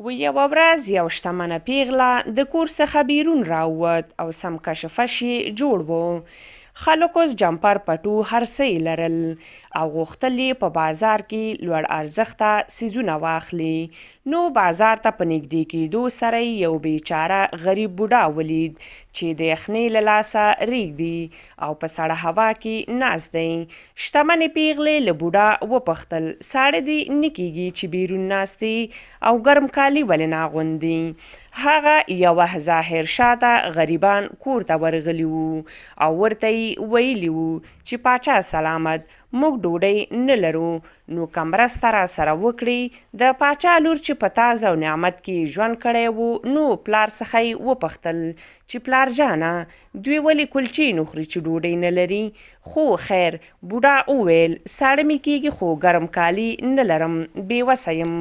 یوه ورځ یو شتمنه پیغله د کور څخه بیرون راووت او سم کشفش یې جوړ و. خلکو جمپر پټو هر څه یې لرل او غوښتل یې په بازار کې لوړ ارزښته څیزونه واخلي. نو بازار ته په نږدې کېدو سره یې یو بیچاره غریب بوډا ولید چې د یخنۍ له لاسه ریږدي او په سړه هوا کې ناست دی. شتمنې پیغلې له بوډا وپوښتل ساړه دې نه کیږي چې بیرون ناست او ګرم کالي ولې نه اغوندي؟ هغه یوه ظاهر شاته غریبان کور ته ورغلي وو او ورته یې ویلي وو چې پاچا سلامت، موږ ډوډۍ نه لرو، نو که مرسته راسره وکړي. د پاچا لور چې په تاز او نعمت کې ژوند کړی وو نو پلار څخه یې وپوښتل چې پلار جانه دوی ولې کلچې نه خوري چې ډوډۍ نه لري؟ خو خیر، بوډا وویل ساړه مې کیږي خو ګرم کالي نه لرم، بېوسه یم.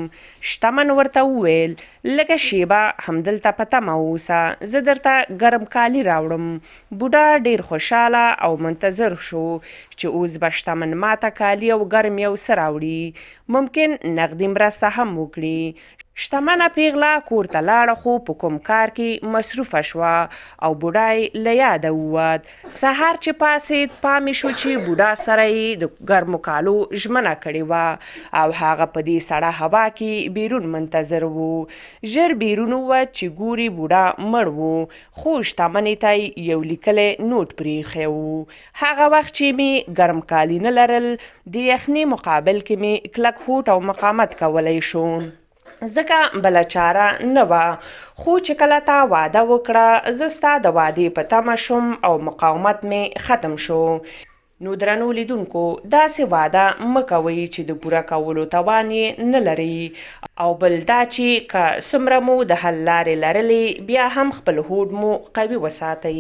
شتمن ورته وویل لږه شیبه همدلته په تمه اوسه، زه درته ګرم کالي راوړم. بوډا ډېر خوشحاله او منتظر شو چې اوس به شتمن ماته کالي او ګرم یو څه راوړي، ممکن نغدي مرسته هم وکړي. شتمنه پیغله کور ته لاړه خو په کوم کار کې مصروفه شوه او بوډا یې له یاده ووت. سهار چې پاڅېد پام یې شو چې بوډا سره یې د ګرمو کالو ژمنه کړې وه او هغه په دې سړه هوا کې بیرون منتظر و. ژر بیرون ووت چې ګوري بوډا مړ و، خو شتمنې ته یې یو لیکلی نوټ پرې ایښی و. هغه وخت چې مې ګرم کالي نه لرل، د یخنۍ مقابل کې مې کلک هوډ او مقاومت کولی شو، ځکه بله چاره نه وه. خو چې کله تا واده وکړه زه ستا د وعدې په تمه شوم او مقاومت مې ختم شو. نو درنو لیدونکو، داسې واده مه کوئ چې د پوره کولو توان یې نه لرئ، او بل دا چې که څومره مو د حل لارې لرلې بیا هم خپل هوډ مو قوي وساتئ.